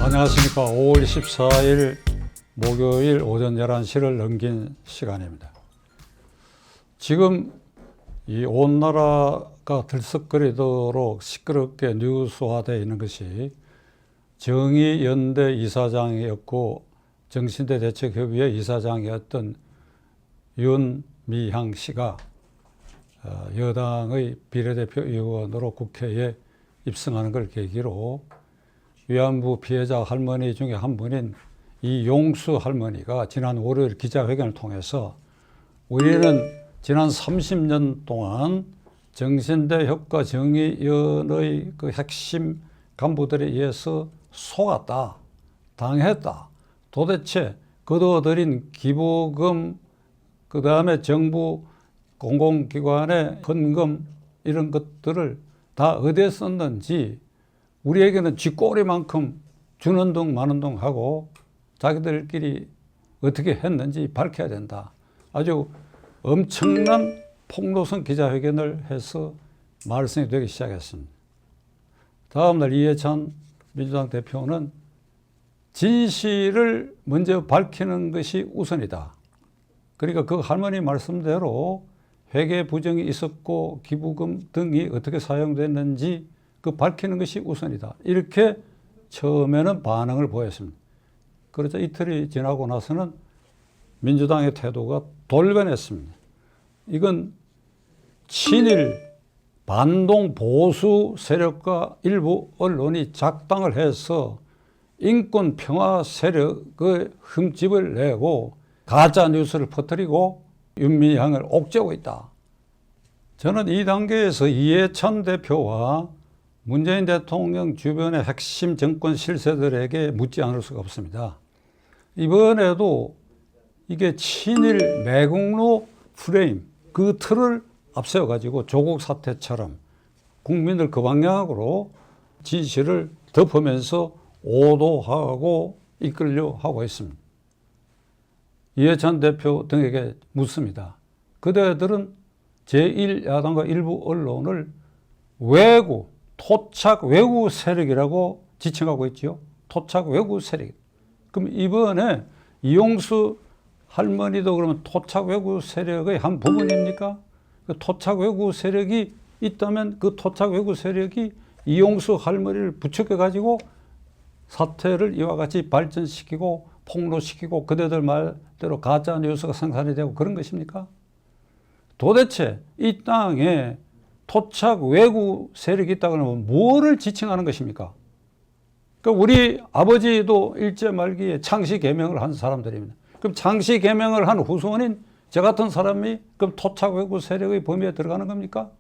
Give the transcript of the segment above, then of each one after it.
안녕하십니까. 5월 24일 목요일 오전 11시를 넘긴 시간입니다. 지금 이 온 나라가 들썩거리도록 시끄럽게 뉴스화되어 있는 것이 정의연대 이사장이었고 정신대 대책협의회 이사장이었던 윤미향 씨가 여당의 비례대표 의원으로 국회에 입성하는 걸 계기로 위안부 피해자 할머니 중에 한 분인 이용수 할머니가 지난 월요일 기자회견을 통해서 우리는 지난 30년 동안 정신대 효과정의연의 그 핵심 간부들에 의해서 속았다, 당했다. 도대체 거둬들인 기부금, 그 다음에 정부 공공기관의 헌금 이런 것들을 다 어디에 썼는지 우리에게는 쥐꼬리만큼 주는 둥 마는 둥 하고 자기들끼리 어떻게 했는지 밝혀야 된다. 아주 엄청난 폭로성 기자회견을 해서 말썽이 되기 시작했습니다. 다음날 이해찬 민주당 대표는 진실을 먼저 밝히는 것이 우선이다. 그러니까 그 할머니 말씀대로 회계 부정이 있었고 기부금 등이 어떻게 사용됐는지 그 밝히는 것이 우선이다. 이렇게 처음에는 반응을 보였습니다. 그러자 이틀이 지나고 나서는 민주당의 태도가 돌변했습니다. 이건 친일 반동 보수 세력과 일부 언론이 작당을 해서 인권 평화 세력의 흠집을 내고 가짜 뉴스를 퍼뜨리고 윤미향을 옥죄고 있다. 저는 이 단계에서 이해찬 대표와 문재인 대통령 주변의 핵심 정권 실세들에게 묻지 않을 수가 없습니다. 이번에도 이게 친일 매국노 프레임, 그 틀을 앞세워가지고 조국 사태처럼 국민을 그 방향으로 진실을 덮으면서 오도하고 이끌려 하고 있습니다. 이해찬 대표 등에게 묻습니다. 그대들은 제1야당과 일부 언론을 외구, 토착 외구 세력이라고 지칭하고 있죠. 토착 외구 세력. 그럼 이번에 이용수 할머니도 그러면 토착 외구 세력의 한 부분입니까? 그 토착 외구 세력이 있다면 그 토착 외구 세력이 이용수 할머니를 부추겨 가지고 사태를 이와 같이 발전시키고 폭로시키고 그대들 말대로 가짜 뉴스가 생산이 되고 그런 것입니까? 도대체 이 땅에 토착 외구 세력이 있다 그러면 뭐를 지칭하는 것입니까? 그러니까 우리 아버지도 일제 말기에 창씨 개명을 한 사람들입니다. 그럼 창씨 개명을 한 후손인 저 같은 사람이 그럼 토착 외구 세력의 범위에 들어가는 겁니까?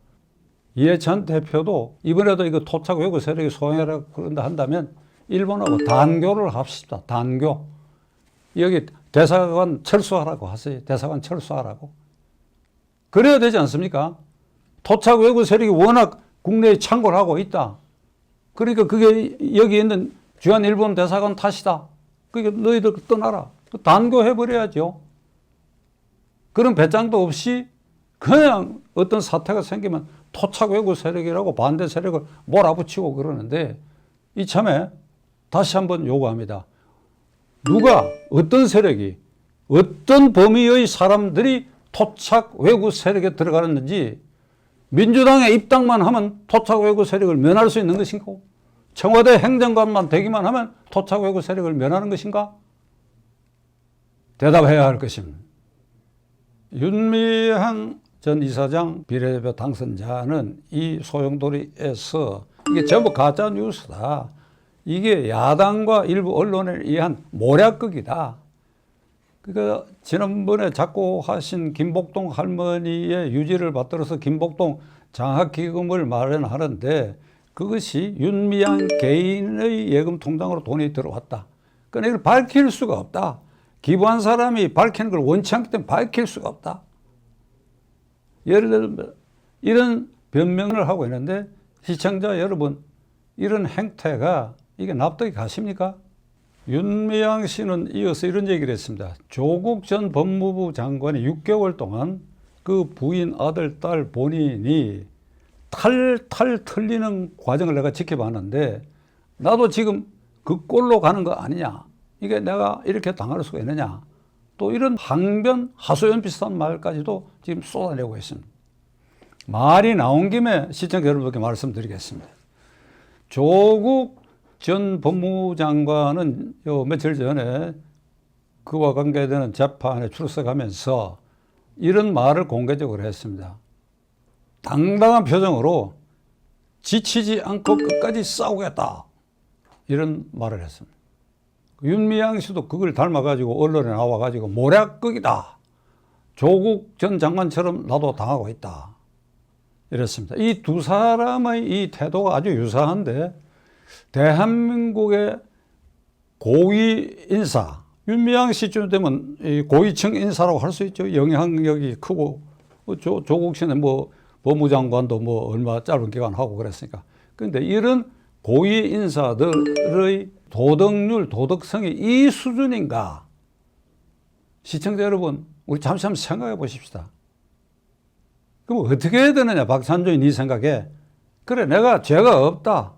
이해찬 대표도 이번에도 이거 토착 외구 세력이 소행하라고 그런다 한다면 일본하고 단교를 합시다. 단교. 여기 대사관 철수하라고 하세요. 대사관 철수하라고. 그래야 되지 않습니까? 토착 외구 세력이 워낙 국내에 창궐 하고 있다. 그러니까 그게 여기 있는 주한 일본 대사관 탓이다. 그러니까 너희들 떠나라. 단교해버려야죠. 그런 배짱도 없이 그냥 어떤 사태가 생기면 토착 외구 세력이라고 반대 세력을 몰아붙이고 그러는데 이참에 다시 한번 요구합니다. 누가 어떤 세력이 어떤 범위의 사람들이 토착 외구 세력에 들어가는지 민주당에 입당만 하면 토착 외구 세력을 면할 수 있는 것인가? 청와대 행정관만 되기만 하면 토착 외구 세력을 면하는 것인가? 대답해야 할 것입니다. 윤미향 전 이사장 비례대표 당선자는 이 소용돌이에서 이게 전부 가짜 뉴스다. 이게 야당과 일부 언론에 의한 모략극이다. 그러니까 지난번에 작고하신 김복동 할머니의 유지를 받들어서 김복동 장학기금을 마련하는데 그것이 윤미향 개인의 예금 통장으로 돈이 들어왔다. 그러니까 이걸 밝힐 수가 없다. 기부한 사람이 밝히는 걸 원치 않기 때문에 밝힐 수가 없다. 예를 들면 이런 변명을 하고 있는데 시청자 여러분, 이런 행태가 이게 납득이 가십니까? 윤미향 씨는 이어서 이런 얘기를 했습니다. 조국 전 법무부 장관이 6개월 동안 그 부인, 아들, 딸 본인이 탈 틀리는 과정을 내가 지켜봤는데 나도 지금 그 꼴로 가는 거 아니냐. 이게 내가 이렇게 당할 수가 있느냐. 또 이런 항변, 하소연 비슷한 말까지도 지금 쏟아내고 있습니다. 말이 나온 김에 시청자 여러분께 말씀드리겠습니다. 조국 전 법무장관은 요 며칠 전에 그와 관계되는 재판에 출석하면서 이런 말을 공개적으로 했습니다. 당당한 표정으로 지치지 않고 끝까지 싸우겠다. 이런 말을 했습니다. 윤미향 씨도 그걸 닮아가지고 언론에 나와가지고 모략극이다. 조국 전 장관처럼 나도 당하고 있다. 이랬습니다. 이 두 사람의 이 태도가 아주 유사한데 대한민국의 고위 인사, 윤미향 씨쯤 되면 고위층 인사라고 할 수 있죠. 영향력이 크고 조국 씨는 뭐 법무장관도 뭐 얼마 짧은 기간 하고 그랬으니까. 그런데 이런 고위 인사들의 도덕률, 도덕성이 이 수준인가? 시청자 여러분, 우리 잠시 한번 생각해 보십시다. 그럼 어떻게 해야 되느냐? 박찬종이 네 생각에. 그래, 내가 죄가 없다.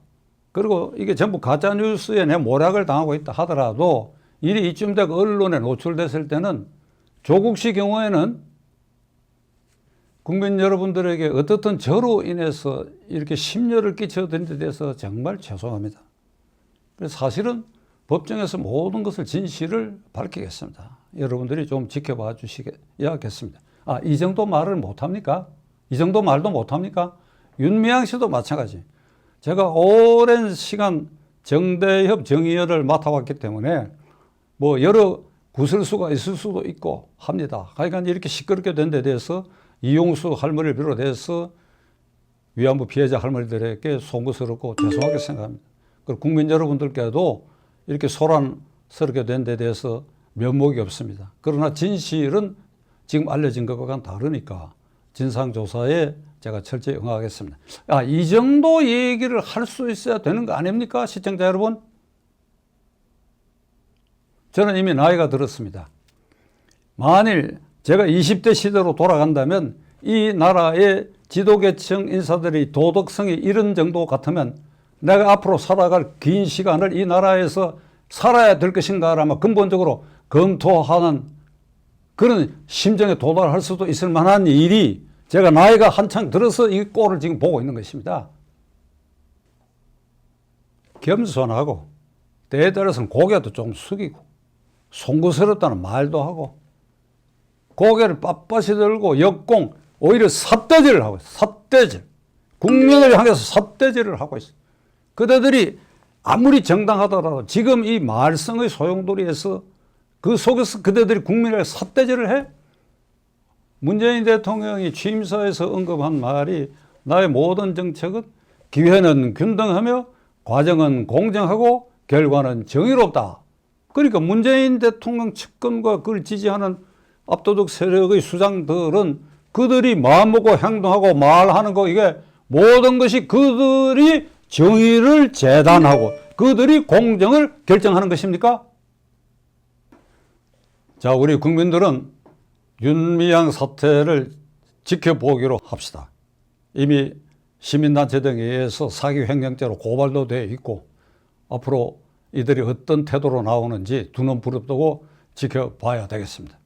그리고 이게 전부 가짜뉴스에 내 모략을 당하고 있다 하더라도 일이 이쯤 되고 언론에 노출됐을 때는 조국 씨 경우에는 국민 여러분들에게 어떻든 저로 인해서 이렇게 심려를 끼쳐드린 데 대해서 정말 죄송합니다. 그래서 사실은 법정에서 모든 것을 진실을 밝히겠습니다. 여러분들이 좀 지켜봐 주셔야겠습니다. 아, 이 정도 말을 못합니까? 이 정도 말도 못합니까? 윤미향 씨도 마찬가지. 제가 오랜 시간 정대협 정의연을 맡아왔기 때문에 뭐 여러 구설수가 있을 수도 있고 합니다. 그러니까 이렇게 시끄럽게 된 데 대해서 이용수 할머니를 비롯해서 위안부 피해자 할머니들에게 송구스럽고 죄송하게 생각합니다. 그리고 국민 여러분들께도 이렇게 소란스럽게 된 데 대해서 면목이 없습니다. 그러나 진실은 지금 알려진 것과는 다르니까 진상조사에 제가 철저히 응하겠습니다. 아, 이 정도 얘기를 할 수 있어야 되는 거 아닙니까? 시청자 여러분. 저는 이미 나이가 들었습니다. 만일 제가 20대 시대로 돌아간다면 이 나라의 지도계층 인사들의 도덕성이 이런 정도 같으면 내가 앞으로 살아갈 긴 시간을 이 나라에서 살아야 될 것인가라면 근본적으로 검토하는 그런 심정에 도달할 수도 있을 만한 일이 제가 나이가 한창 들어서 이 꼴을 지금 보고 있는 것입니다. 겸손하고 때에 따라서는 고개도 좀 숙이고 송구스럽다는 말도 하고 고개를 빳빳이 들고 역공 오히려 삿대질을 하고 있어요. 삿대질. 국민을 향해서 삿대질을 하고 있어요. 그대들이 아무리 정당하더라도 지금 이 말썽의 소용돌이에서 그 속에서 그대들이 국민을 삿대질을 해? 문재인 대통령이 취임사에서 언급한 말이 나의 모든 정책은 기회는 균등하며 과정은 공정하고 결과는 정의롭다. 그러니까 문재인 대통령 측근과 그걸 지지하는 압도적 세력의 수장들은 그들이 마음먹고 행동하고 말하는 거 이게 모든 것이 그들이 정의를 재단하고 그들이 공정을 결정하는 것입니까? 자, 우리 국민들은 윤미향 사태를 지켜보기로 합시다. 이미 시민단체 등에 의해서 사기 횡령죄로 고발도 되어 있고 앞으로 이들이 어떤 태도로 나오는지 두 눈 부릅뜨고 지켜봐야 되겠습니다.